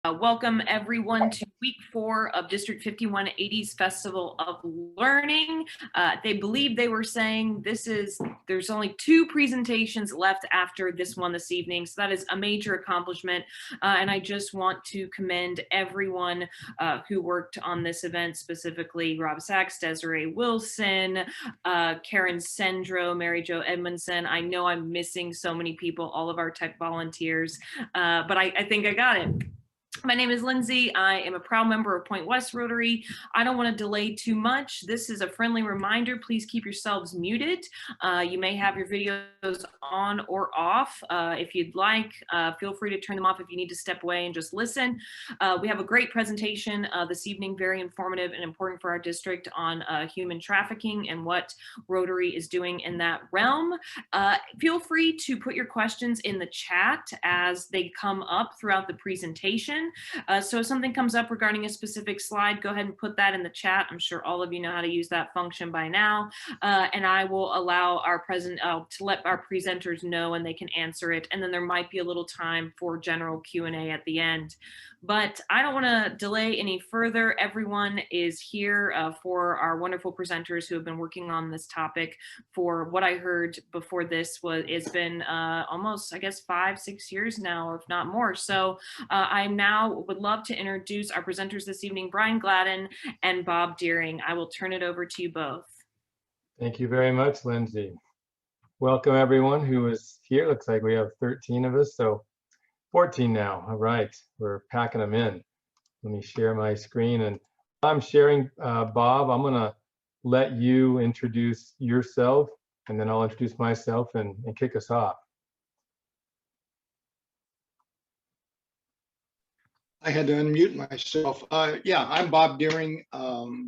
Welcome everyone to week 4 of District 5180's Festival of Learning. They believe they were saying there's only 2 presentations left after this one this evening. So that is a major accomplishment. And I just want to commend everyone who worked on this event, specifically Rob Sachs, Desiree Wilson, Karen Sendro, Mary Jo Edmondson. I know I'm missing so many people, all of our tech volunteers, but I think I got it. My name is Lindsay. I am a proud member of Point West Rotary. I don't want to delay too much. This is a friendly reminder. Please keep yourselves muted. You may have your videos on or off. If you'd like, feel free to turn them off if you need to step away and just listen. We have a great presentation this evening, very informative and important for our district on human trafficking and what Rotary is doing in that realm. Feel free to put your questions in the chat as they come up throughout the presentation. So if something comes up regarding a specific slide, go ahead and put that in the chat. I'm sure all of you know how to use that function by now. And I will allow our to let our presenters know and they can answer it. And then there might be a little time for general Q&A at the end. But I don't want to delay any further. Everyone is here for our wonderful presenters who have been working on this topic for what I heard before this it's been almost, I guess, 5-6 years now, or if not more. So I now would love to introduce our presenters this evening, Brian Gladden and Bob Deering. I will turn it over to you both. Thank you very much, Lindsay. Welcome everyone who is here. Looks like we have 13 of us, so 14 now. All right, we're packing them in. Let me share my screen, and I'm sharing Bob. I'm gonna let you introduce yourself, and then I'll introduce myself and kick us off. I had to unmute myself. Yeah, I'm Bob Deering.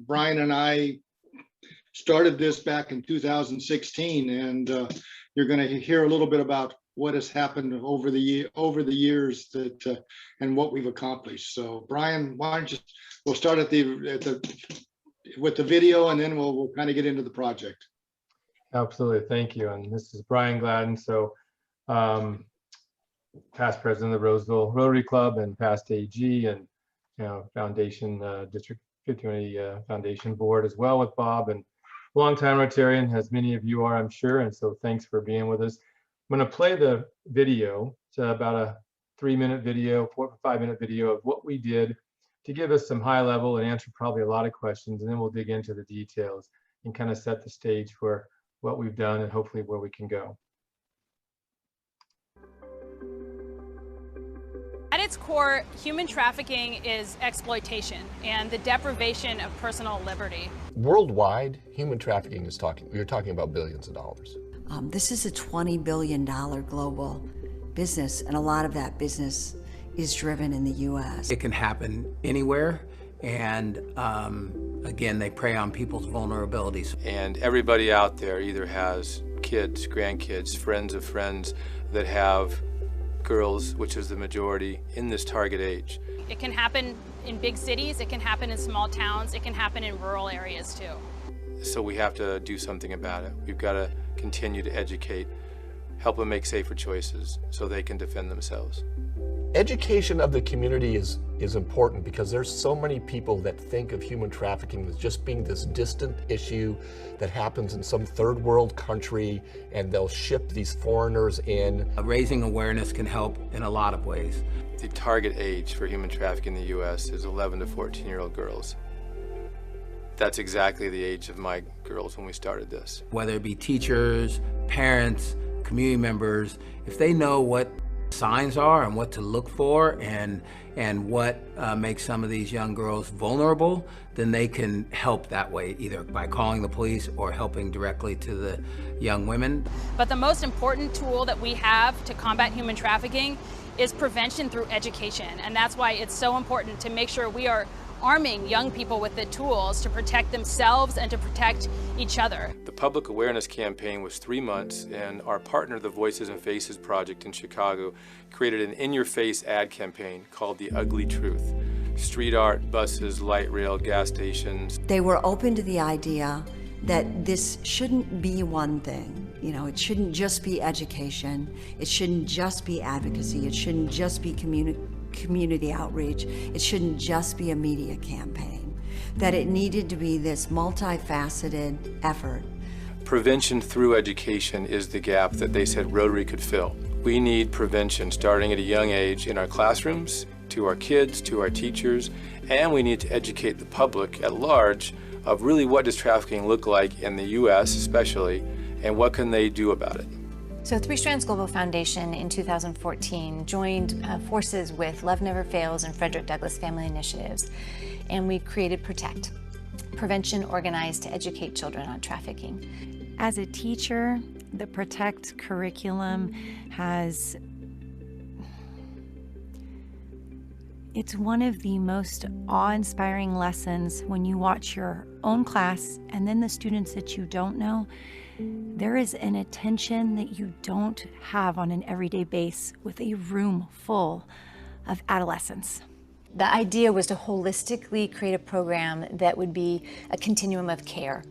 Brian and I started this back in 2016, and you're going to hear a little bit about what has happened over the years and what we've accomplished. So, Brian, why don't we'll start with the video, and then we'll kind of get into the project. Absolutely, thank you. And this is Brian Gladden. So. Past president of the Roseville Rotary Club and past AG, and foundation, District 5180 Foundation Board as well with Bob, and longtime Rotarian, as many of you are, I'm sure. And so thanks for being with us. I'm going to play the video. It's about a 3-minute video, 4 to 5-minute video of what we did to give us some high level and answer probably a lot of questions, and then we'll dig into the details and kind of set the stage for what we've done and hopefully where we can go. At its core, human trafficking is exploitation and the deprivation of personal liberty. Worldwide, human trafficking is you're talking about billions of dollars. This is a $20 billion global business, and a lot of that business is driven in the U.S. It can happen anywhere, and again, they prey on people's vulnerabilities. And everybody out there either has kids, grandkids, friends of friends that have girls, which is the majority, in this target age. It can happen in big cities, it can happen in small towns, it can happen in rural areas too. So we have to do something about it. We've got to continue to educate, help them make safer choices so they can defend themselves. Education of the community is important because there's so many people that think of human trafficking as just being this distant issue that happens in some third world country, and they'll ship these foreigners in. Raising awareness can help in a lot of ways. The target age for human trafficking in the U.S. is 11 to 14-year-old girls. That's exactly the age of my girls when we started this. Whether it be teachers, parents, community members, if they know what signs are and what to look for and what makes some of these young girls vulnerable, then they can help that way, either by calling the police or helping directly to the young women. But the most important tool that we have to combat human trafficking is prevention through education, and that's why it's so important to make sure we are arming young people with the tools to protect themselves and to protect each other. The public awareness campaign was 3 months, and our partner, the Voices and Faces Project in Chicago, created an in-your-face ad campaign called The Ugly Truth. Street art, buses, light rail, gas stations. They were open to the idea that this shouldn't be one thing. It shouldn't just be education. It shouldn't just be advocacy. It shouldn't just be community outreach. It shouldn't just be a media campaign, that it needed to be this multifaceted effort. Prevention through education is the gap that they said Rotary could fill. We need prevention starting at a young age in our classrooms, to our kids, to our teachers, and we need to educate the public at large of really what does trafficking look like in the U.S. especially, and what can they do about it. So Three Strands Global Foundation in 2014 joined forces with Love Never Fails and Frederick Douglass Family Initiatives, and we created Protect, prevention organized to educate children on trafficking. As a teacher, the Protect curriculum it's one of the most awe-inspiring lessons when you watch your own class and then the students that you don't know. There is an attention that you don't have on an everyday basis with a room full of adolescents. The idea was to holistically create a program that would be a continuum of care,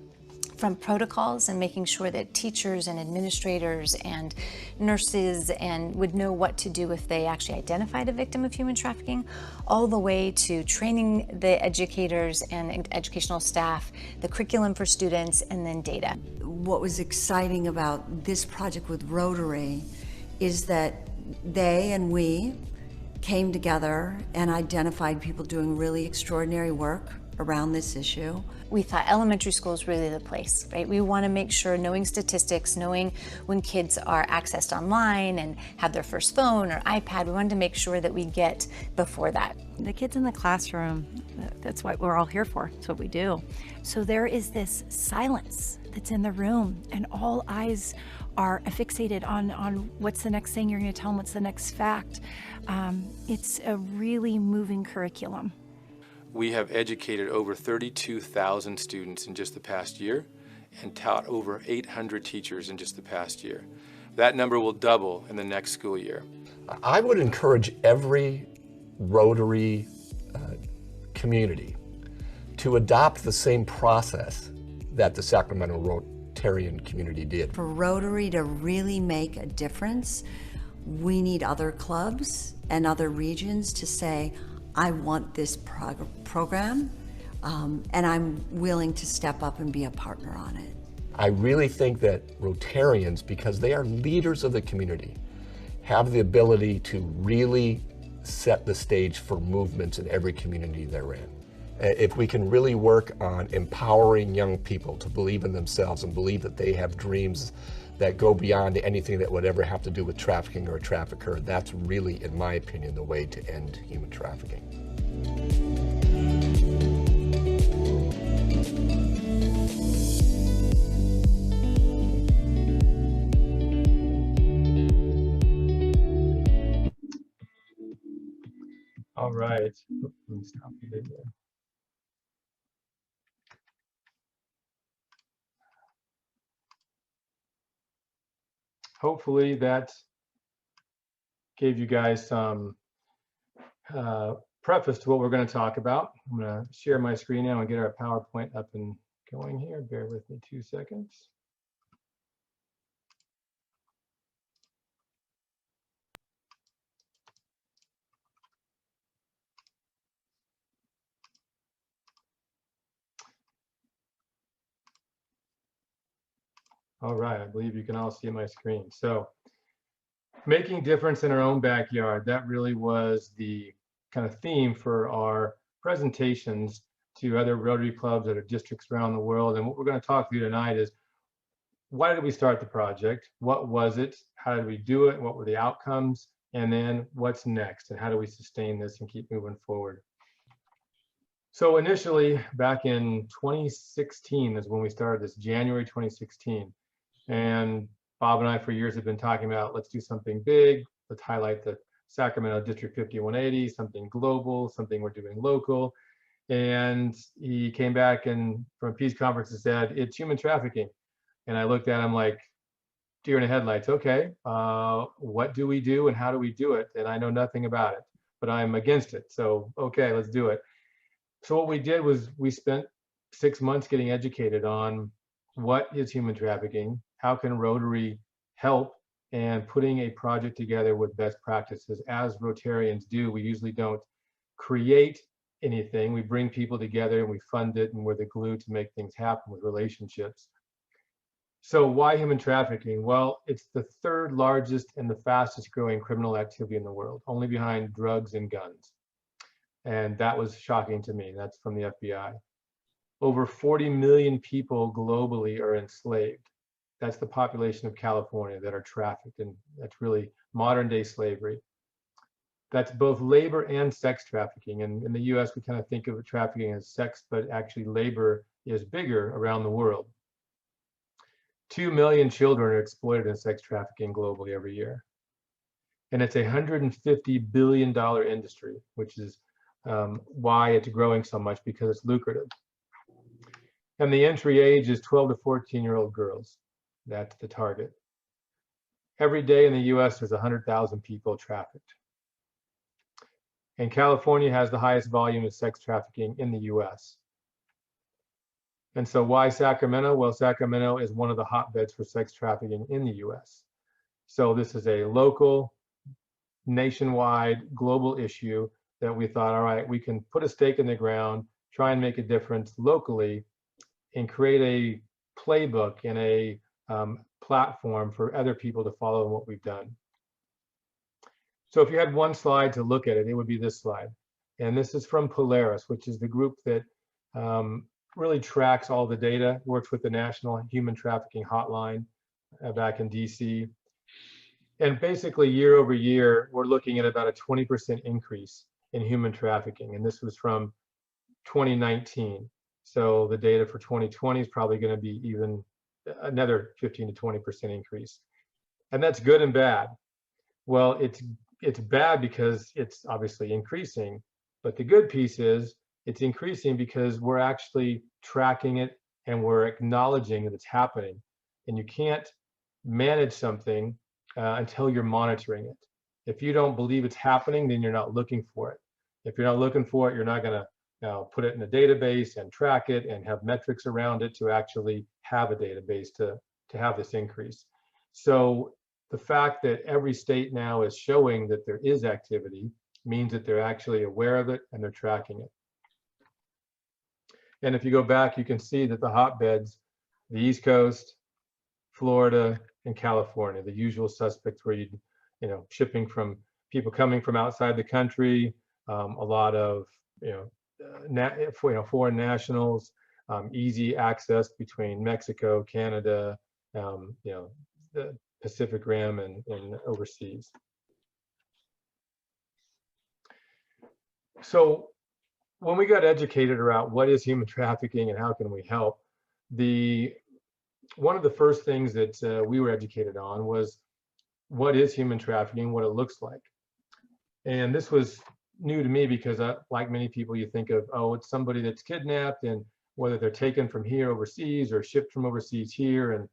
from protocols and making sure that teachers and administrators and nurses would know what to do if they actually identified a victim of human trafficking, all the way to training the educators and educational staff, the curriculum for students, and then data. What was exciting about this project with Rotary is that they and we came together and identified people doing really extraordinary work around this issue. We thought elementary school is really the place, right? We want to make sure, knowing statistics, knowing when kids are accessed online and have their first phone or iPad, we wanted to make sure that we get before that. The kids in the classroom, that's what we're all here for. That's what we do. So there is this silence that's in the room, and all eyes are fixated on what's the next thing you're going to tell them, what's the next fact. It's a really moving curriculum. We have educated over 32,000 students in just the past year and taught over 800 teachers in just the past year. That number will double in the next school year. I would encourage every Rotary community to adopt the same process that the Sacramento Rotarian community did. For Rotary to really make a difference, we need other clubs and other regions to say, I want this program, and I'm willing to step up and be a partner on it. I really think that Rotarians, because they are leaders of the community, have the ability to really set the stage for movements in every community they're in. If we can really work on empowering young people to believe in themselves and believe that they have dreams that go beyond anything that would ever have to do with trafficking or a trafficker, that's really, in my opinion, the way to end human trafficking. All right. Let me stop the video. Hopefully that gave you guys some preface to what we're going to talk about. I'm going to share my screen now and get our PowerPoint up and going here. Bear with me 2 seconds. All right, I believe you can all see my screen. So, making difference in our own backyard, that really was the kind of theme for our presentations to other Rotary clubs, other districts around the world. And what we're going to talk to you tonight is, why did we start the project? What was it? How did we do it? What were the outcomes? And then what's next? And how do we sustain this and keep moving forward? So initially, back in 2016 is when we started this, January 2016. And Bob and I for years have been talking about, let's do something big. Let's highlight the Sacramento District 5180, something global, something we're doing local. And he came back and from a peace conference and said, it's human trafficking. And I looked at him like deer in the headlights. Okay, what do we do and how do we do it? And I know nothing about it, but I'm against it. So, okay, let's do it. So what we did was we spent 6 months getting educated on what is human trafficking, how can Rotary help and putting a project together with best practices. As Rotarians do, we usually don't create anything. We bring people together and we fund it, and we're the glue to make things happen with relationships. So why human trafficking? Well, it's the third largest and the fastest growing criminal activity in the world, only behind drugs and guns. And that was shocking to me. That's from the FBI. Over 40 million people globally are enslaved. That's the population of California that are trafficked, and that's really modern day slavery. That's both labor and sex trafficking. And in the US, we kind of think of trafficking as sex, but actually labor is bigger around the world. 2 million children are exploited in sex trafficking globally every year. And it's a $150 billion industry, which is why it's growing so much, because it's lucrative. And the entry age is 12 to 14-year-old girls. That's the target. Every day in the US, there's 100,000 people trafficked. And California has the highest volume of sex trafficking in the US. And so why Sacramento? Well, Sacramento is one of the hotbeds for sex trafficking in the US. So this is a local, nationwide, global issue that we thought, all right, we can put a stake in the ground, try and make a difference locally, and create a playbook and a platform for other people to follow in what we've done. So if you had one slide to look at it, it would be this slide. And this is from Polaris, which is the group that really tracks all the data, works with the National Human Trafficking Hotline back in DC. And basically year over year, we're looking at about a 20% increase in human trafficking. And this was from 2019. So the data for 2020 is probably going to be even another 15 to 20% increase. And that's good and bad. Well, it's bad because it's obviously increasing, but the good piece is it's increasing because we're actually tracking it and we're acknowledging that it's happening. And you can't manage something until you're monitoring it. If you don't believe it's happening, then you're not looking for it. If you're not looking for it, you're not going to put it in a database and track it and have metrics around it to actually have a database to have this increase. So the fact that every state now is showing that there is activity means that they're actually aware of it and they're tracking it. And if you go back, you can see that the hotbeds, the East Coast, Florida, and California, the usual suspects where shipping from people coming from outside the country, a lot of foreign nationals, easy access between Mexico, Canada, the Pacific Rim, and overseas. So when we got educated around what is human trafficking and how can we help, one of the first things that we were educated on was what is human trafficking, what it looks like. And this was new to me because like many people, you think of, oh, it's somebody that's kidnapped, and whether they're taken from here overseas or shipped from overseas here, and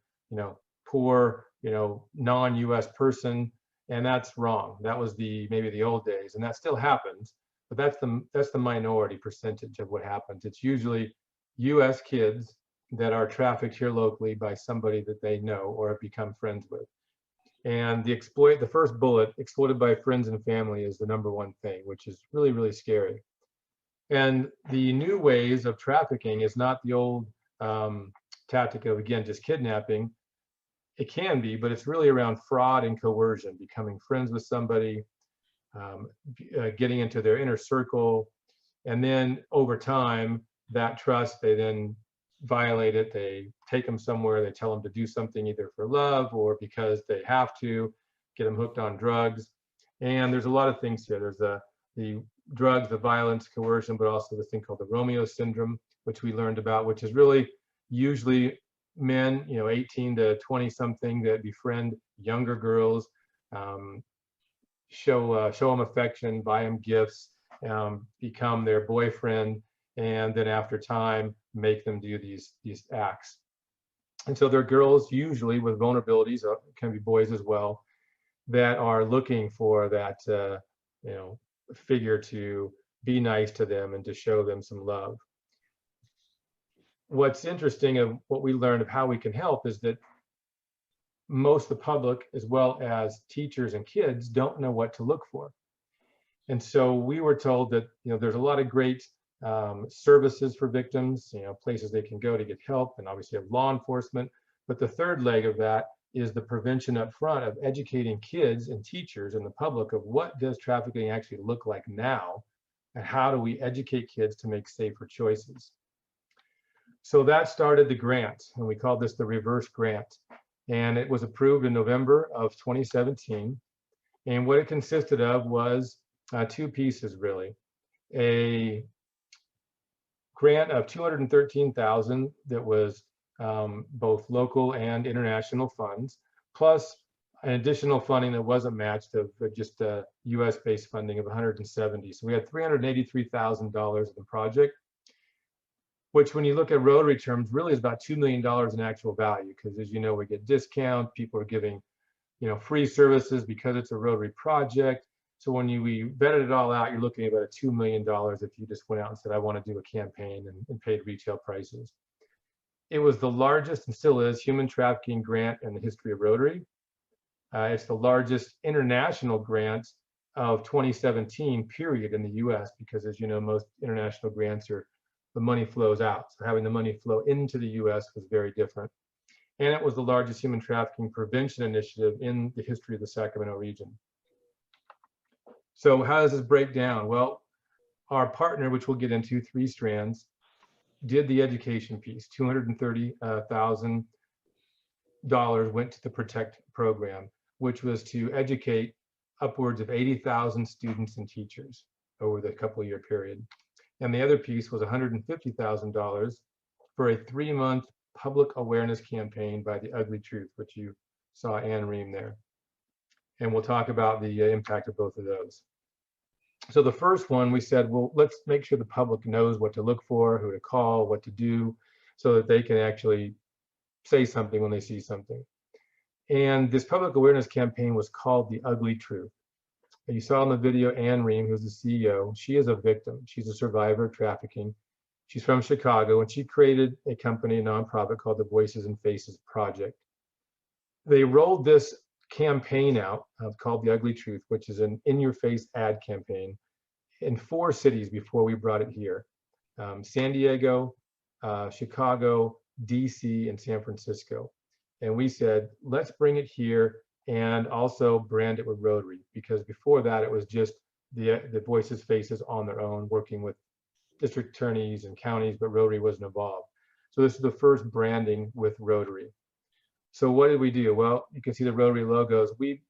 poor non-US person. And that's wrong. That was maybe the old days, and that still happens, but that's the minority percentage of what happens. It's usually US kids that are trafficked here locally by somebody that they know or have become friends with. And the first bullet, exploited by friends and family, is the number one thing, which is really, really scary. And the new ways of trafficking is not the old tactic of, again, just kidnapping. It can be, but it's really around fraud and coercion, becoming friends with somebody, getting into their inner circle. And then over time, that trust, they then violate it. They take them somewhere, they tell them to do something either for love or because they have to, get them hooked on drugs. And there's a lot of things here. There's the drugs, the violence, coercion, but also this thing called the Romeo syndrome, which we learned about, which is really usually men, 18 to 20 something, that befriend younger girls, show them affection, buy them gifts, become their boyfriend, and then after time make them do these acts. And so they're girls usually with vulnerabilities, can be boys as well, that are looking for that figure to be nice to them and to show them some love. What's interesting of what we learned of how we can help is that most of the public, as well as teachers and kids, don't know what to look for. And so we were told that, there's a lot of great services for victims, places they can go to get help, and obviously have law enforcement. But the third leg of that is the prevention up front of educating kids and teachers and the public of what does trafficking actually look like now, and how do we educate kids to make safer choices. So that started the grant, and we called this the Reverse Grant. And it was approved in November of 2017. And what it consisted of was two pieces, really. A grant of $213,000 that was both local and international funds, plus an additional funding that wasn't matched of just US-based funding of $170,000. So we had $383,000 in the project, which when you look at Rotary terms, really is about $2 million in actual value, because as you know, we get discount, people are giving, free services because it's a Rotary project. So when we vetted it all out, you're looking at about $2 million if you just went out and said, I want to do a campaign and paid retail prices. It was the largest, and still is, human trafficking grant in the history of Rotary. It's the largest international grant of 2017, period, in the US, because as you know, most international grants the money flows out. So having the money flow into the US was very different. And it was the largest human trafficking prevention initiative in the history of the Sacramento region. So how does this break down? Well, our partner, which we'll get into, 3 Strands, did the education piece. $230,000 went to the Protect program, which was to educate upwards of 80,000 students and teachers over the couple-year period. And the other piece was $150,000 for a 3-month public awareness campaign by The Ugly Truth, which you saw Ann Ream there. And we'll talk about the impact of both of those. So the first one, we said, well, let's make sure the public knows what to look for, who to call, what to do, so that they can actually say something when they see something. And this public awareness campaign was called The Ugly Truth. You saw in the video Ann Ream, who's the CEO. She is a victim. She's a survivor of trafficking. She's from Chicago, and she created a company, a nonprofit called the Voices and Faces Project. They rolled this campaign out called The Ugly Truth, which is an in-your-face ad campaign, in 4 cities before we brought it here. San Diego, Chicago, DC, and San Francisco. And we said, let's bring it here and also brand it with Rotary, because before that it was just the Voices Faces on their own, working with district attorneys and counties, but Rotary wasn't involved. So this is the first branding with Rotary. So what did we do? Well, you can see the Rotary logos. We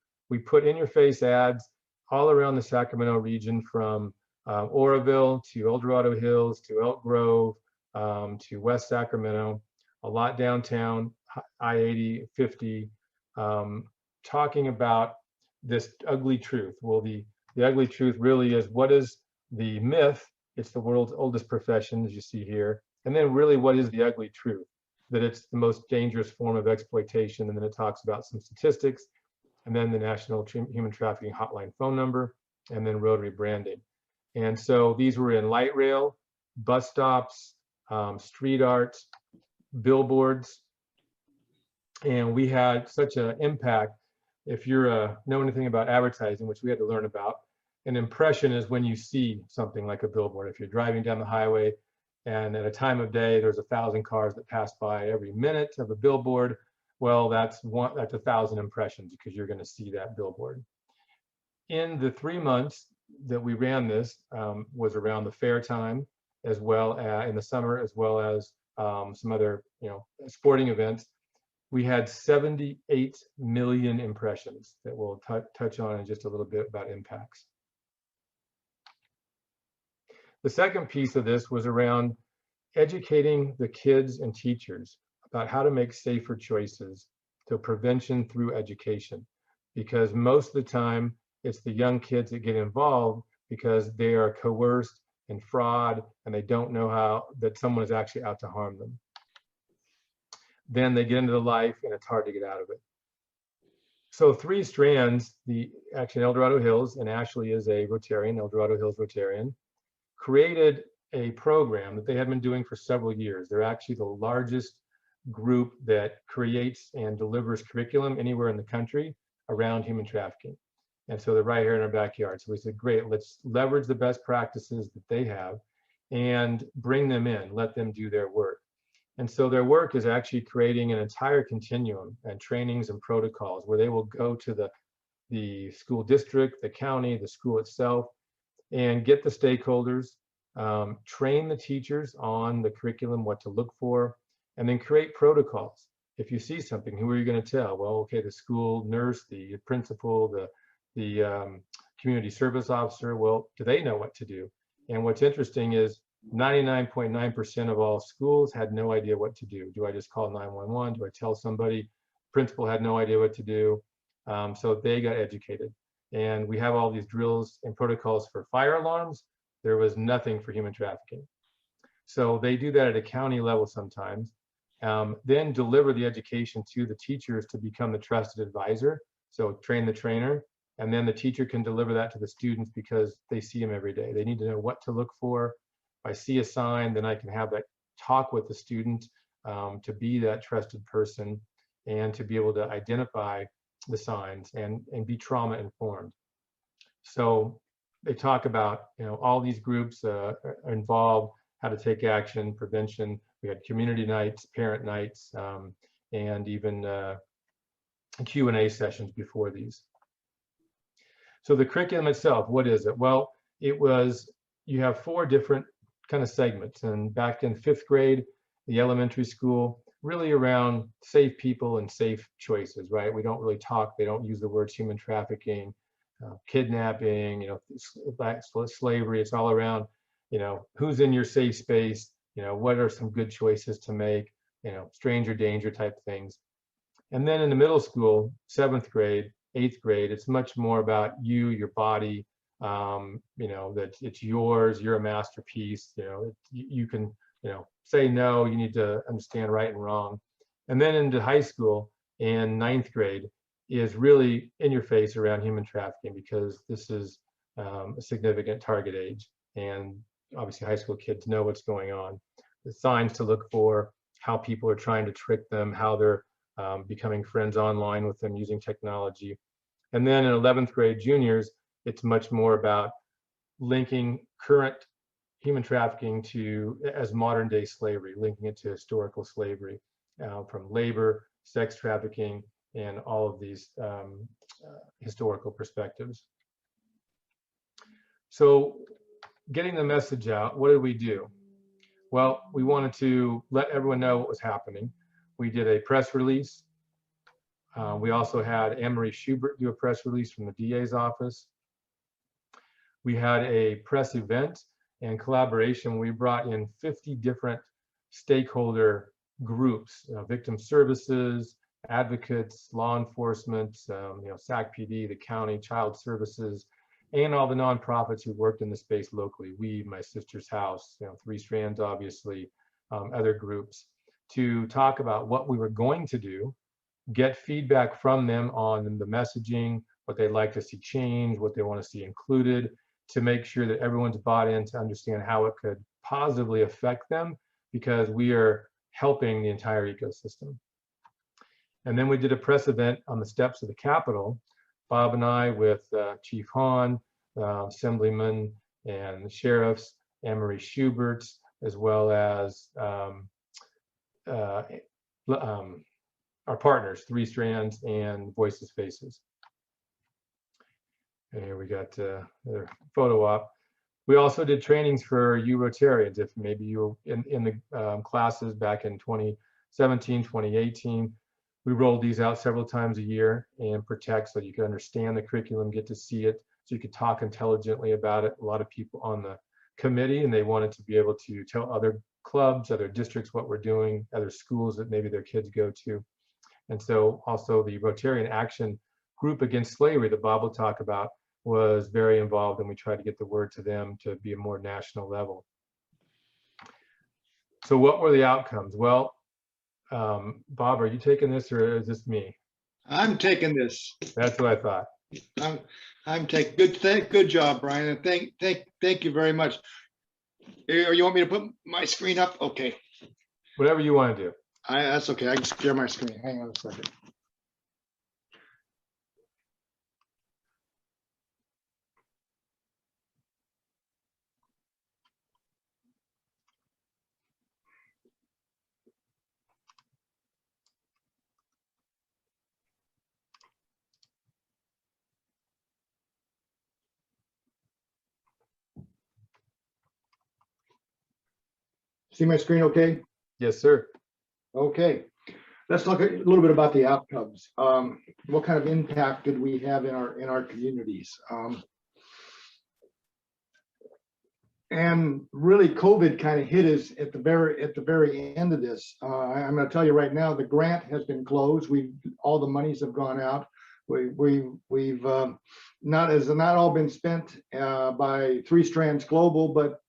put in-your-face ads all around the Sacramento region, from Oroville to El Dorado Hills to Elk Grove to West Sacramento, a lot downtown, I-80, 50, talking about this ugly truth. Well, the ugly truth really is, what is the myth? It's the world's oldest profession, as you see here. And then really, what is the ugly truth? That it's the most dangerous form of exploitation. And then it talks about some statistics, and then the National Human Trafficking Hotline phone number, and then Rotary branding. And so these were in light rail, bus stops, street art, billboards. And we had such an impact. If you know anything about advertising, which we had to learn about, an impression is when you see something like a billboard. If you're driving down the highway and at a time of day, there's 1,000 cars that pass by every minute of a billboard, well, that's 1,000 impressions, because you're going to see that billboard. In the 3 months that we ran this, was around the fair time, as well as in the summer, as well as some other sporting events. We had 78 million impressions that we'll touch on in just a little bit about impacts. The second piece of this was around educating the kids and teachers about how to make safer choices, to prevention through education, because most of the time it's the young kids that get involved because they are coerced and fraud, and they don't know that someone is actually out to harm them. Then they get into the life, and it's hard to get out of it. So 3 Strands, actually El Dorado Hills, and Ashley is a Rotarian, El Dorado Hills Rotarian, created a program that they had been doing for several years. They're actually the largest group that creates and delivers curriculum anywhere in the country around human trafficking. And so they're right here in our backyard. So we said, great, let's leverage the best practices that they have and bring them in, let them do their work. And so their work is actually creating an entire continuum and trainings and protocols where they will go to the school district, the county, the school itself, and get the stakeholders, train the teachers on the curriculum, what to look for, and then create protocols. If you see something, who are you going to tell? Well, okay, the school nurse, the principal, the community service officer. Well, do they know what to do? And what's interesting is 99.9% of all schools had no idea what to do. Do I just call 911? Do I tell somebody? Principal had no idea what to do. So they got educated. And we have all these drills and protocols for fire alarms. There was nothing for human trafficking. So they do that at a county level sometimes, then deliver the education to the teachers to become the trusted advisor. So train the trainer, and then the teacher can deliver that to the students because they see them every day. They need to know what to look for. If I see a sign, then I can have that talk with the student to be that trusted person and to be able to identify the signs and be trauma informed. So they talk about, all these groups are involved, how to take action, prevention. We had community nights, parent nights, and even Q&A sessions before these. So the curriculum itself, what is it? Well, you have 4 different kind of segments. And back in 5th grade, the elementary school, really around safe people and safe choices, right? We don't really talk, they don't use the words human trafficking, kidnapping, slavery. It's all around, who's in your safe space, what are some good choices to make, stranger danger type things. And then in the middle school, 7th grade, 8th grade, it's much more about you, your body, that it's yours, you're a masterpiece, you can, say no, you need to understand right and wrong. And then into high school in 9th grade is really in your face around human trafficking, because this is a significant target age. And obviously high school kids know what's going on, the signs to look for, how people are trying to trick them, how they're becoming friends online with them using technology. And then in 11th grade juniors, it's much more about linking current human trafficking as modern day slavery, linking it to historical slavery, from labor, sex trafficking, and all of these historical perspectives. So getting the message out, what did we do? Well, we wanted to let everyone know what was happening. We did a press release. We also had Anne-Marie Schubert do a press release from the DA's office. We had a press event and collaboration. We brought in 50 different stakeholder groups, victim services, advocates, law enforcement, SAC-PD, the county, child services, and all the nonprofits who worked in the space locally. We, My Sister's House, 3 Strands, obviously, other groups, to talk about what we were going to do, get feedback from them on the messaging, what they'd like to see change, what they want to see included, to make sure that everyone's bought in to understand how it could positively affect them, because we are helping the entire ecosystem. And then we did a press event on the steps of the Capitol, Bob and I with Chief Hahn, Assemblyman and sheriffs, Anne-Marie Schubert, as well as our partners, 3 Strands and Voices Faces. And here we got another photo op. We also did trainings for you Rotarians, if maybe you were in the classes back in 2017, 2018. We rolled these out several times a year and protect, so you could understand the curriculum, get to see it, so you could talk intelligently about it. A lot of people on the committee, and they wanted to be able to tell other clubs, other districts what we're doing, other schools that maybe their kids go to. And so also the Rotarian Action Group Against Slavery that Bob will talk about was very involved, and we tried to get the word to them to be a more national level. So what were the outcomes? Well, Bob, are you taking this or is this me? I'm taking this. That's what I thought. I'm taking good job, Brian, and thank you very much. You want me to put my screen up? Okay. Whatever you want to do. That's okay. I can share my screen. Hang on a second. See my screen okay? Yes, sir. Okay. Let's look a little bit about the outcomes. What kind of impact did we have in our communities? And really, COVID kind of hit us at the very end of this. I'm going to tell you right now, the grant has been closed. All the monies have gone out. We've not all been spent by Three Strands Global, but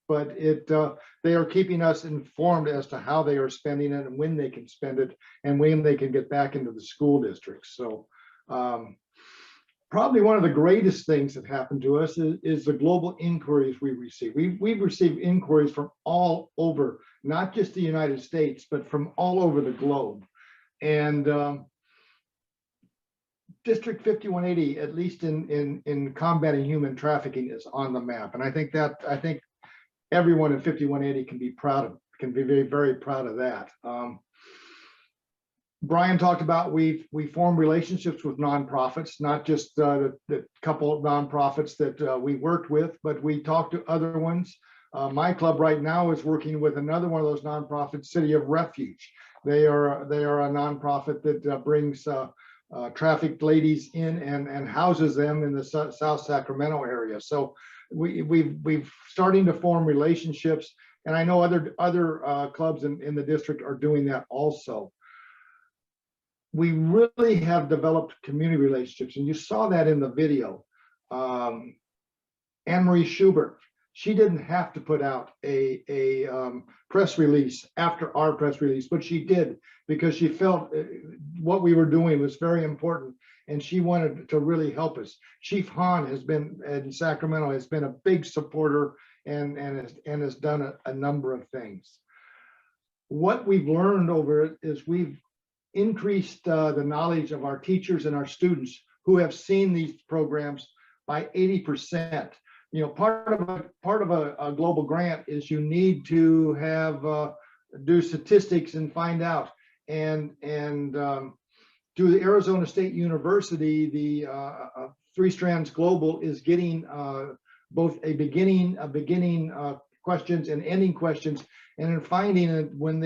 they are keeping us informed as to how they are spending it and when they can spend it and when they can get back into the school districts. So probably one of the greatest things that happened to us is the global inquiries we receive. We've received inquiries from all over, not just the United States, but from all over the globe. And District 5180, at least in combating human trafficking, is on the map. And I think everyone in 5180 can be very, very proud of that. Brian talked about we formed relationships with nonprofits, not just the couple of nonprofits that we worked with, but we talked to other ones. My club right now is working with another one of those nonprofits, City of Refuge. They are a nonprofit that brings trafficked ladies in and houses them in the South Sacramento area. So we've starting to form relationships, and I know other clubs in the district are doing that also. We really have developed community relationships, and you saw that in the video. Anne-Marie Schubert, she didn't have to put out a press release after our press release, but she did because she felt what we were doing was very important, and she wanted to really help us. Chief Hahn has been in Sacramento, has been a big supporter and has done a number of things. What we've learned over it is we've increased the knowledge of our teachers and our students who have seen these programs by 80%. You know, part of a global grant is you need to have do statistics and find out. And through the Arizona State University, the Three Strands Global is getting both a beginning questions and ending questions, and in finding that when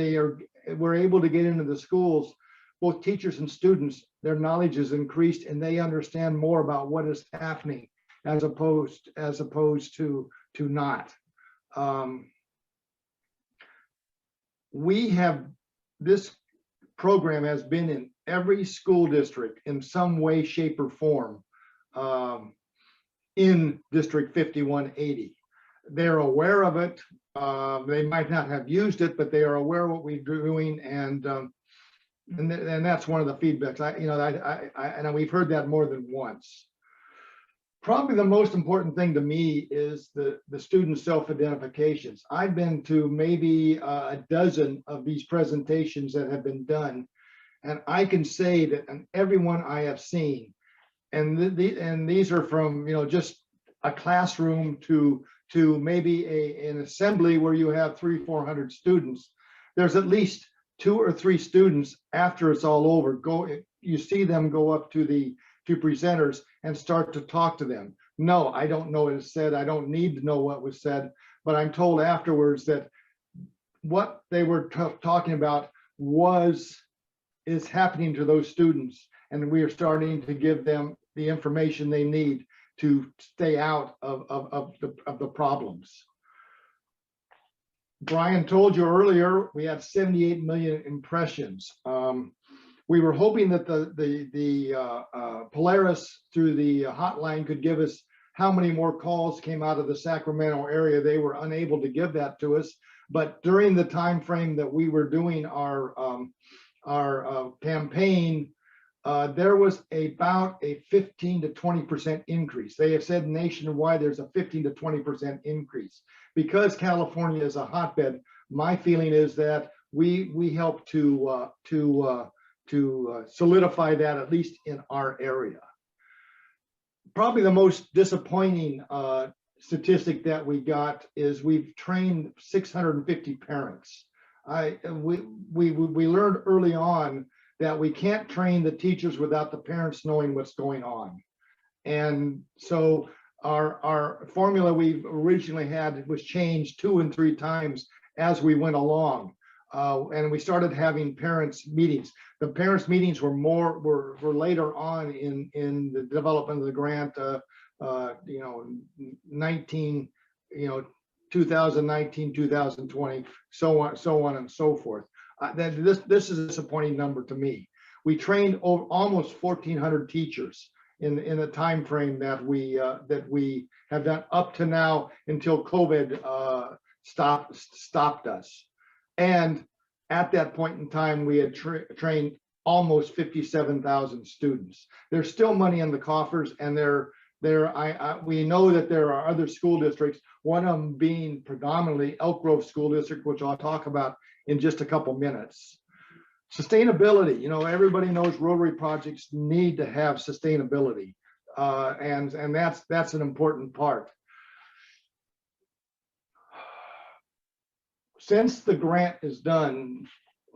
we're able to get into the schools, both teachers and students, their knowledge is increased and they understand more about what is happening as opposed to not. This program has been in every school district in some way, shape, or form in District 5180. They're aware of it. They might not have used it, but they are aware of what we're doing, and that's one of the feedbacks. And we've heard that more than once. Probably the most important thing to me is the student self-identifications. I've been to maybe a dozen of these presentations that have been done, and I can say that in every one I have seen, and these are from just a classroom to maybe an assembly where you have 300-400 students. There's at least 2 or 3 students after it's all over. You see them go up to presenters and start to talk to them. No, I don't know what is said. I don't need to know what was said, but I'm told afterwards that what they were talking about is happening to those students, and we are starting to give them the information they need to stay out of the problems. Brian told you earlier, we had 78 million impressions. We were hoping that the Polaris through the hotline could give us how many more calls came out of the Sacramento area. They were unable to give that to us, but during the time frame that we were doing our campaign, there was about a 15 to 20% increase. They have said nationwide there's a 15 to 20% increase. Because California is a hotbed, my feeling is that we help to solidify that, at least in our area. Probably the most disappointing statistic that we got is we've trained 650 parents. We learned early on that we can't train the teachers without the parents knowing what's going on. And so our formula we originally had was changed 2 and 3 times as we went along. And we started having parents meetings. The parents meetings were later on in the development of the grant, 2019, 2020, so on and so forth. This is a disappointing number to me. We trained almost 1,400 teachers in the time frame that we have done up to now, until COVID stopped us. And at that point in time, we had trained almost 57,000 students. There's still money in the coffers, and we know that there are other school districts, one of them being predominantly Elk Grove School District, which I'll talk about in just a couple minutes. Sustainability, everybody knows Rotary projects need to have sustainability, and that's an important part. Since the grant is done,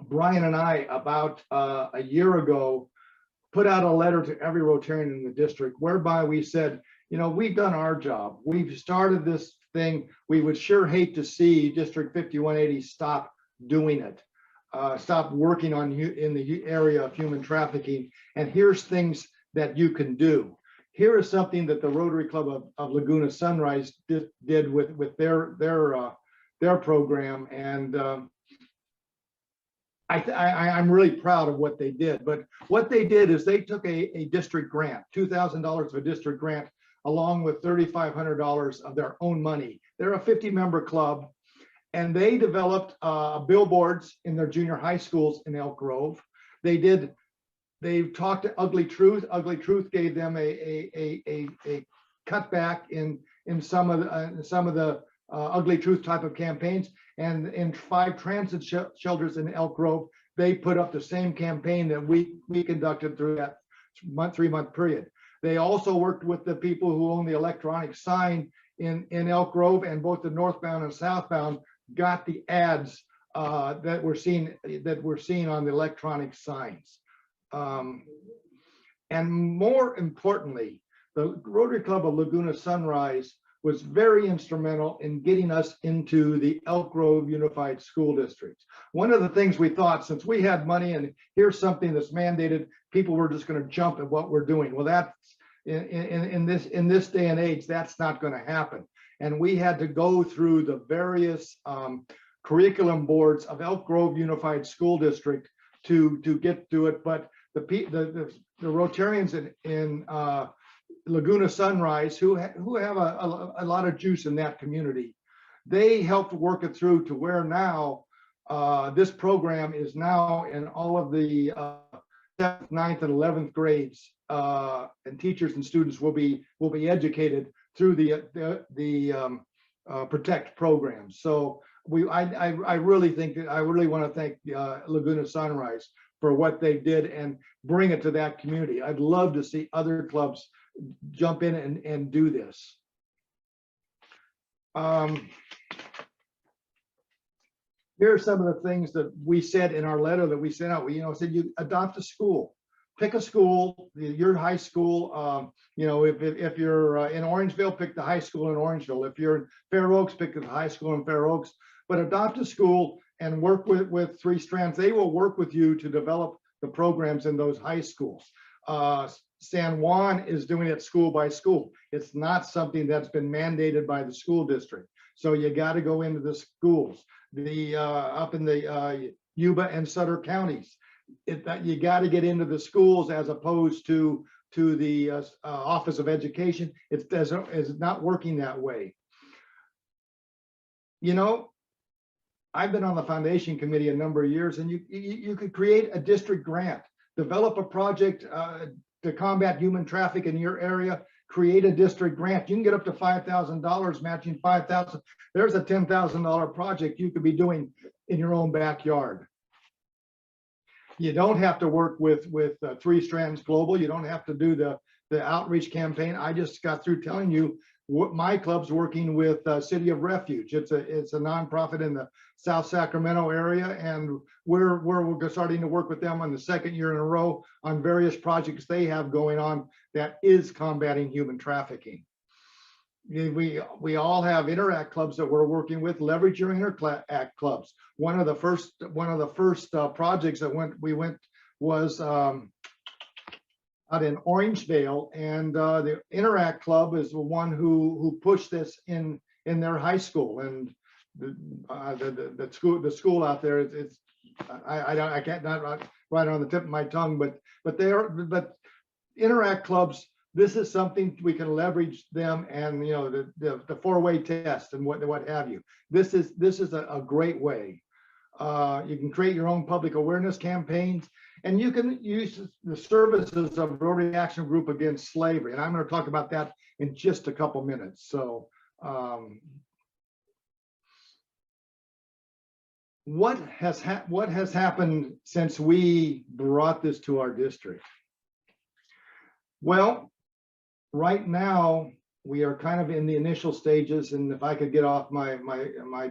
Brian and I, about a year ago, put out a letter to every Rotarian in the district whereby we said, we've done our job. We've started this thing. We would sure hate to see District 5180 stop doing it, stop working in the area of human trafficking. And here's things that you can do. Here is something that the Rotary Club of Laguna Sunrise did with their program, and I'm really proud of what they did. But what they did is they took a district grant, $2,000 of a district grant, along with $3,500 of their own money. They're a 50-member club, and they developed billboards in their junior high schools in Elk Grove. They talked to Ugly Truth. Ugly Truth gave them a cutback in some of the Ugly Truth type of campaigns. And in 5 transit shelters in Elk Grove, they put up the same campaign that we conducted through that 3-month period. They also worked with the people who own the electronic sign in Elk Grove, and both the northbound and southbound got the ads that we're seeing on the electronic signs. And more importantly, the Rotary Club of Laguna Sunrise was very instrumental in getting us into the Elk Grove Unified School District. One of the things we thought, since we had money and here's something that's mandated, people were just going to jump at what we're doing. Well, that's in this day and age, that's not going to happen. And we had to go through the various curriculum boards of Elk Grove Unified School District to get to it. But the Rotarians in Laguna Sunrise, who have a lot of juice in that community, they helped work it through to where now this program is now in all of the 7th, 9th, and 11th grades, and teachers and students will be educated through the Protect program. So I really want to thank Laguna Sunrise for what they did and bring it to that community. I'd love to see other clubs jump in and do this. Here are some of the things that we said in our letter that we sent out. We said you adopt a school, pick a school, your high school. If you're in Orangeville, pick the high school in Orangeville. If you're in Fair Oaks, pick the high school in Fair Oaks. But adopt a school and work with 3 strands. They will work with you to develop the programs in those high schools. San Juan is doing it school by school. It's not something that's been mandated by the school district. So you got to go into the schools. Up in the Yuba and Sutter counties, you got to get into the schools as opposed to the Office of Education. It's not working that way. I've been on the foundation committee a number of years, and you could create a district grant, develop a project to combat human trafficking in your area, create a district grant. You can get up to $5,000, matching $5,000. There's a $10,000 project you could be doing in your own backyard. You don't have to work with Three Strands Global. You don't have to do the outreach campaign. I just got through telling you what my club's working with City of Refuge. It's a nonprofit in the South Sacramento area, and we're starting to work with them on the second year in a row on various projects they have going on that is combating human trafficking. We all have interact clubs that we're working with. Leverage your interact clubs. One of the first projects that we went was out in Orangevale, and the interact club is the one who pushed this in their high school, and the school out there. I can't not right on the tip of my tongue, but interact clubs. This is something we can leverage them, and the four-way test and what have you. This is a great way. You can create your own public awareness campaigns, and you can use the services of Rotary Action Group Against Slavery. And I'm going to talk about that in just a couple minutes. So what has happened since we brought this to our district? Well, right now we are kind of in the initial stages, and if I could get off my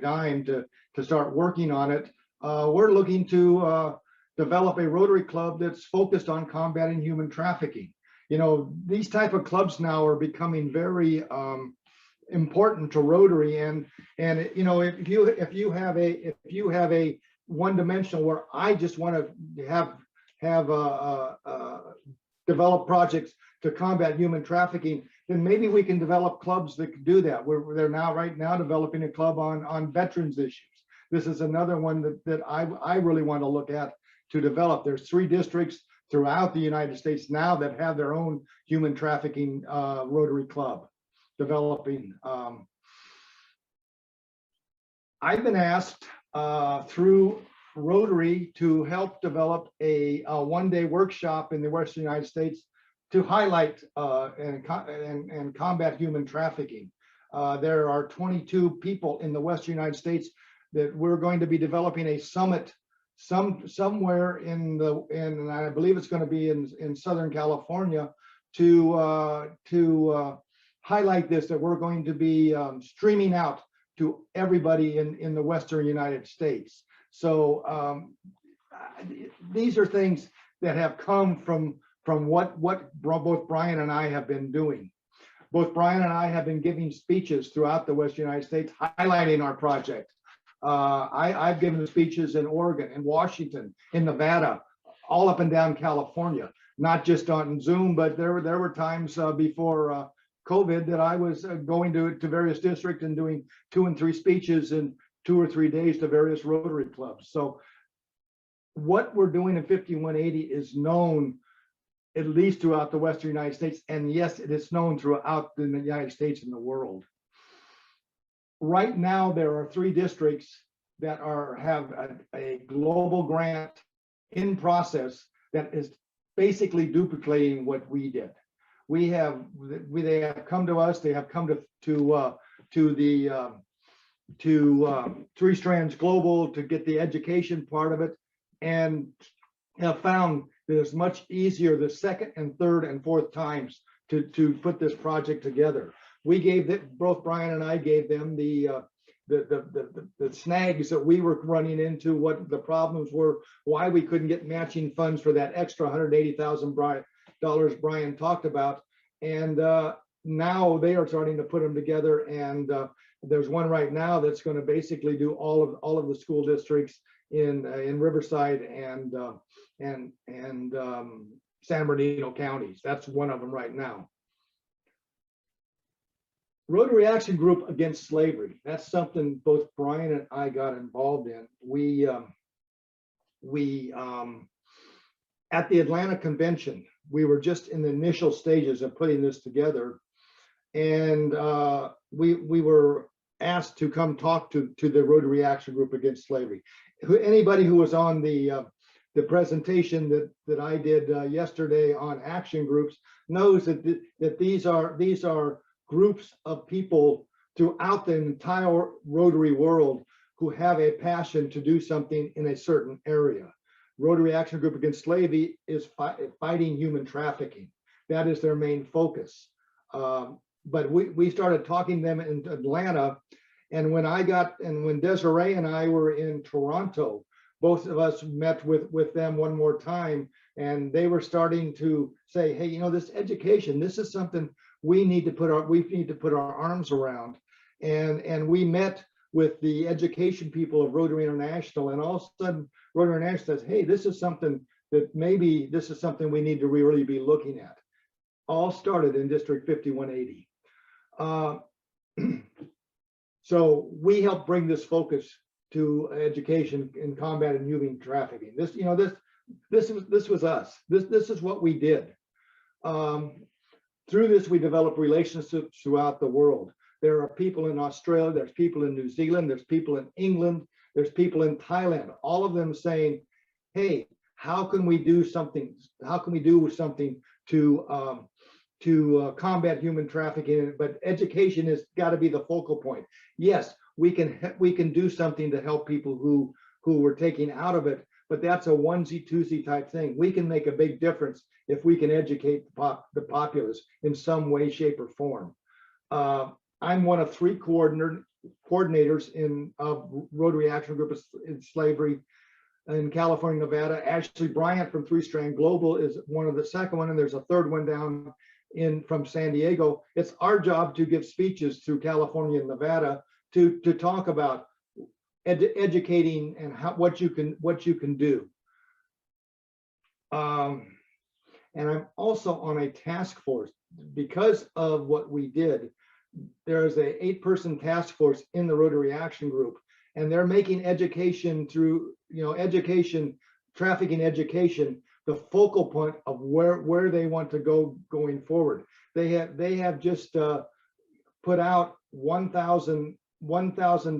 dime to start working on it, we're looking to develop a Rotary Club that's focused on combating human trafficking. These type of clubs now are becoming very important to Rotary, and if you have a one-dimensional where I just want to have develop projects to combat human trafficking, then maybe we can develop clubs that can do that. They're right now developing a club on veterans issues. This is another one that I really want to look at to develop. There's 3 districts throughout the United States now that have their own human trafficking Rotary Club developing. I've been asked through Rotary to help develop a one-day workshop in the Western United States to highlight and combat human trafficking. There are 22 people in the Western United States that we're going to be developing a summit somewhere in I believe it's going to be in Southern California to highlight this, that we're going to be streaming out to everybody in the Western United States. So these are things that have come from what both Brian and I have been doing. Both Brian and I have been giving speeches throughout the Western United States highlighting our project. I've given speeches in Oregon, in Washington, in Nevada, all up and down California, not just on Zoom, but there were times before COVID that I was going to various districts and doing 2 and 3 speeches in 2 or 3 days to various Rotary clubs. So what we're doing in 5180 is known at least throughout the Western United States, and yes, it is known throughout the United States and the world. Right now, there are 3 districts that have a global grant in process that is basically duplicating what we did. They have come to us. They have come to Three Strands Global to get the education part of it, and have found that it's much easier the second and third and fourth times to put this project together. We gave both Brian and I gave them the snags that we were running into, what the problems were, why we couldn't get matching funds for that extra $180,000 Brian talked about, and now they are starting to put them together. And there's one right now that's going to basically do all of the school districts in Riverside and San Bernardino counties. That's one of them right now. Rotary Action Group Against Slavery. That's something both Brian and I got involved in. We at the Atlanta convention, we were just in the initial stages of putting this together, and we were asked to come talk to the Rotary Action Group Against Slavery. Anybody who was on the presentation that I did yesterday on action groups knows that these are groups of people throughout the entire Rotary world who have a passion to do something in a certain area. Rotary Action Group Against Slavery is fighting human trafficking. That is their main focus. But we started talking to them in Atlanta, and when Desiree and I were in Toronto, both of us met with them one more time, and they were starting to say, hey, you know, this education, this is something we need to put our arms around. And we met with the education people of Rotary International, and all of a sudden Rotary International says, hey, this is something we need to really be looking at. All started in District 5180. So we helped bring this focus to education in combating human trafficking. This was us. This is what we did. Through this, we developed relationships throughout the world. There are people in Australia, there's people in New Zealand, there's people in England, there's people in Thailand, all of them saying, hey, how can we do something? How can we do something to combat human trafficking? But education has got to be the focal point. Yes, we can do something to help people who were taken out of it, but that's a onesie twosie type thing. We can make a big difference if we can educate the populace in some way, shape, or form. I'm one of 3 coordinators in Rotary Action Group in Slavery in California, Nevada. Ashley Bryant from 3 Strand Global is one of the second one, and there's a third one down from San Diego. It's our job to give speeches through California and Nevada to talk about educating and what you can do. And I'm also on a task force because of what we did. There is a 8-person task force in the Rotary Action Group, and they're making education through, trafficking education, the focal point of where they want to go going forward. They have just put out $1,000,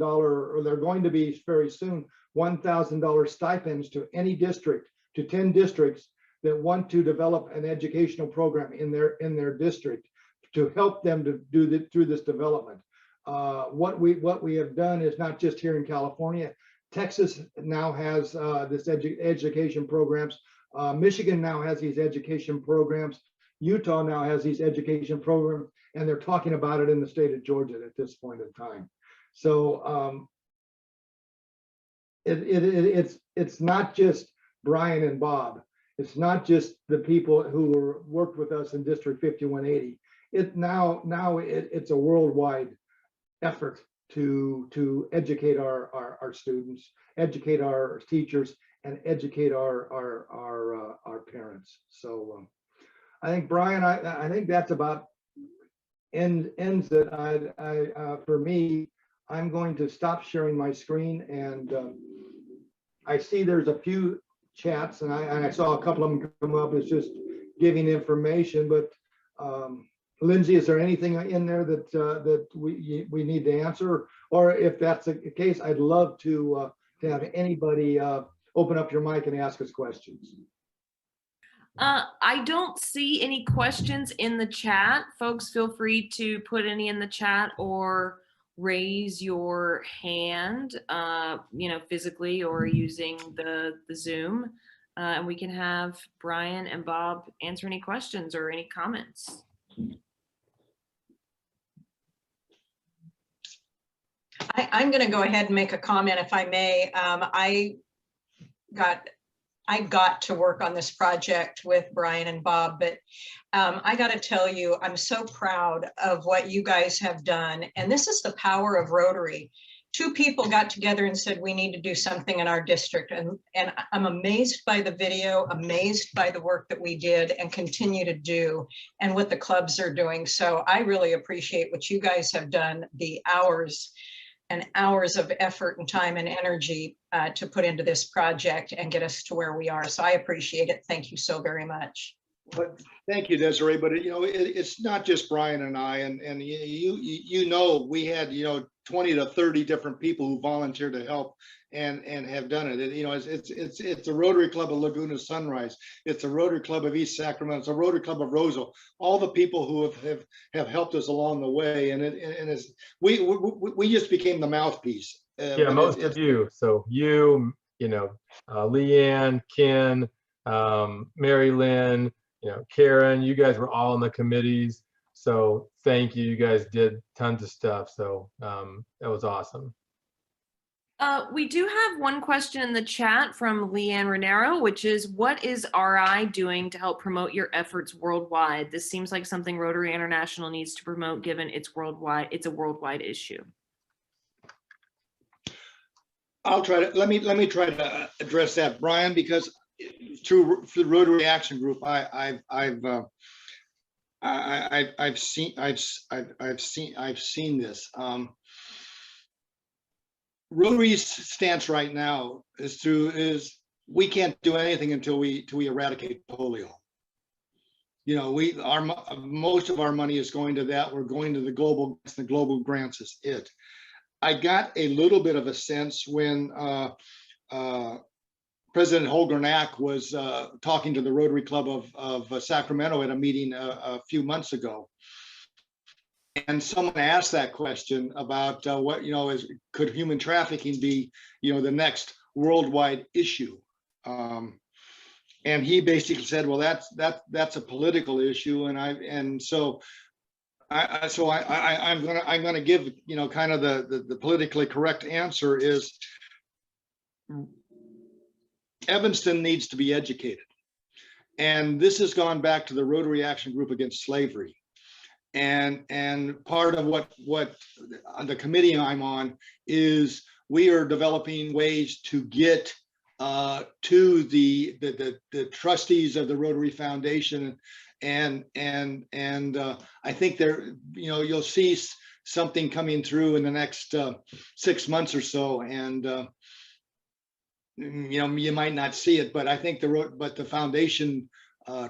or they're going to be very soon, $1,000 stipends to any district, to 10 districts that want to develop an educational program in their district to help them to do through this development. What we have done is not just here in California. Texas now has this education programs. Michigan now has these education programs. Utah now has these education programs, and they're talking about it in the state of Georgia at this point in time. So it's not just Brian and Bob. It's not just the people who worked with us in District 5180. It's a worldwide effort to educate our students, educate our teachers, and educate our parents. So I think, Brian, I think that's about ends it. For me, I'm going to stop sharing my screen, and I see there's a few chats, and I saw a couple of them come up. It's just giving information, but Lindsay, is there anything in there that we need to answer? Or if that's the case, I'd love to have anybody open up your mic and ask us questions. I don't see any questions in the chat. Folks, feel free to put any in the chat or raise your hand, physically or using the Zoom, and we can have Brian and Bob answer any questions or any comments. I'm going to go ahead and make a comment, if I may. I got to work on this project with Brian and Bob, but I got to tell you, I'm so proud of what you guys have done. And this is the power of Rotary. 2 people got together and said, we need to do something in our district. And I'm amazed by the video, amazed by the work that we did and continue to do, and what the clubs are doing. So I really appreciate what you guys have done, the hours and hours of effort and time and energy to put into this project and get us to where we are. So I appreciate it. Thank you so very much. But thank you, Desiree. But it's not just Brian and I, and we had 20 to 30 different people who volunteered to help and have done it. It's the Rotary Club of Laguna Sunrise. It's the Rotary Club of East Sacramento. It's the Rotary Club of Roseville. All the people who have helped us along the way, we just became the mouthpiece. Yeah, most of you. So you, Leanne, Ken, Mary Lynn, Karen, you guys were all in the committees. So thank you. You guys did tons of stuff. So that was awesome. We do have one question in the chat from Leanne Renero, which is, what is RI doing to help promote your efforts worldwide? This seems like something Rotary International needs to promote, given it's a worldwide issue. I'll try to, let me try to address that, Brian, because through the Rotary Action Group, I've seen this. Rotary's stance right now is we can't do anything until we eradicate polio. Most of our money is going to that. We're going to the global grants is it. I got a little bit of a sense when President Holgernack was talking to the Rotary Club of Sacramento at a meeting a few months ago. And someone asked that question about could human trafficking be, the next worldwide issue? And he basically said, well, that's a political issue, and so I'm gonna give kind of the politically correct answer is Evanston needs to be educated, and this has gone back to the Rotary Action Group Against Slavery. And part of what the committee I'm on is we are developing ways to get to the trustees of the Rotary Foundation, and I think you'll see something coming through in the next 6 months or so, and you might not see it, but I think the foundation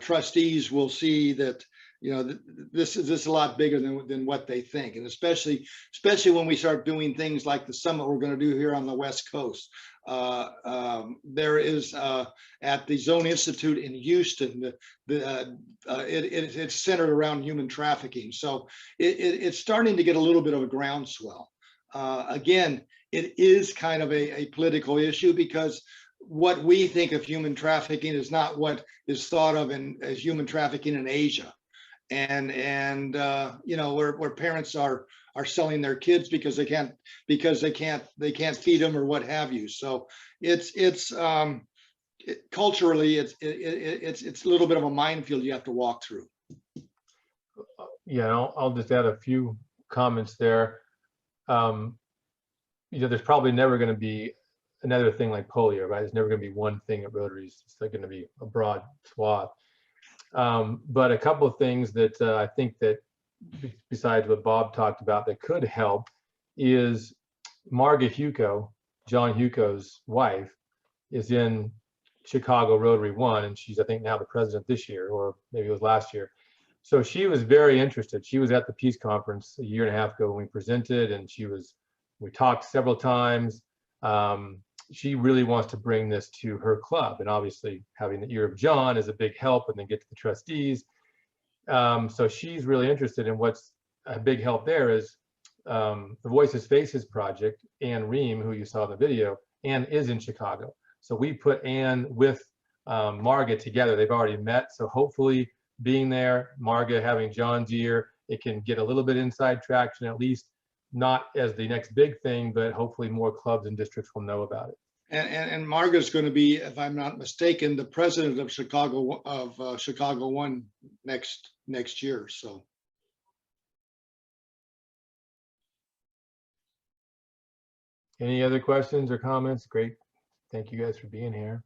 trustees will see that this is a lot bigger than what they think, and especially when we start doing things like the summit we're going to do here on the West Coast. There is at the Zone Institute in Houston, it's centered around human trafficking, so it's starting to get a little bit of a groundswell. Again, it is kind of a political issue, because what we think of human trafficking is not what is thought of as human trafficking in Asia. And where parents are selling their kids because they can't feed them or what have you. So culturally it's a little bit of a minefield you have to walk through. Yeah, I'll just add a few comments there. There's probably never going to be another thing like polio, right? There's never going to be one thing at Rotary. It's going to be a broad swath. But a couple of things that I think that, besides what Bob talked about, that could help is Marga Huco, John Huco's wife, is in Chicago Rotary 1, and she's, I think, now the president this year, or maybe it was last year. So she was very interested. She was at the Peace Conference a year and a half ago when we presented, and we talked several times. She really wants to bring this to her club, and obviously having the ear of John is a big help, and then get to the trustees. So she's really interested, in what's a big help there is the Voices Faces project. Ann Ream, who you saw in the video, Ann is in Chicago. So we put Ann with Marga together. They've already met. So hopefully being there, Marga having John's ear, it can get a little bit inside traction, at least not as the next big thing, but hopefully more clubs and districts will know about it. And Marga's going to be, if I'm not mistaken, the president of Chicago 1 next year. So. Any other questions or comments? Great. Thank you guys for being here.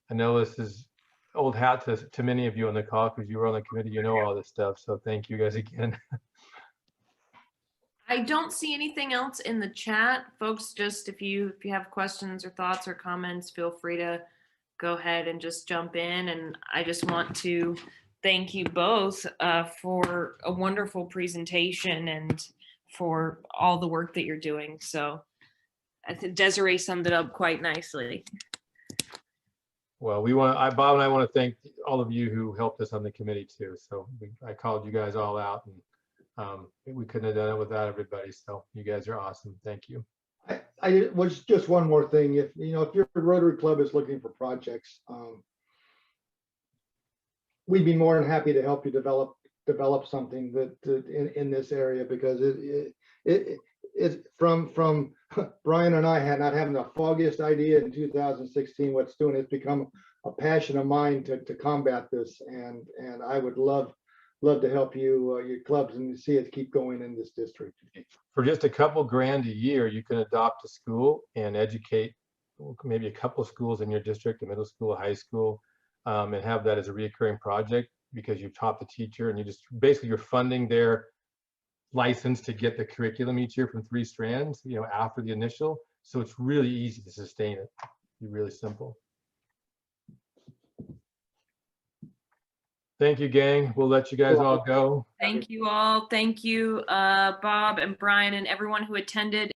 I know this is old hat to many of you on the call, because you were on the committee, you know all this stuff. So thank you guys again. I don't see anything else in the chat, folks. Just if you have questions or thoughts or comments, feel free to go ahead and just jump in. And I just want to thank you both for a wonderful presentation and for all the work that you're doing. So I think Desiree summed it up quite nicely. Well, Bob and I want to thank all of you who helped us on the committee too. So I called you guys all out, and we couldn't have done it without everybody. So you guys are awesome. Thank you. I was just one more thing. If your Rotary Club is looking for projects, we'd be more than happy to help you develop something that in this area, because it from Brian and I had not having the foggiest idea in 2016 what's doing. It's become a passion of mine to combat this, and I would love to help you, your clubs, and see it keep going in this district. For just a couple grand a year, you can adopt a school and educate maybe a couple of schools in your district, a middle school, a high school, and have that as a reoccurring project, because you've taught the teacher and you just basically you're funding their license to get the curriculum each year from 3 strands, after the initial. So it's really easy to sustain it. Be really simple. Thank you, gang. We'll let you guys all go. Thank you all. Thank you, Bob and Brian and everyone who attended.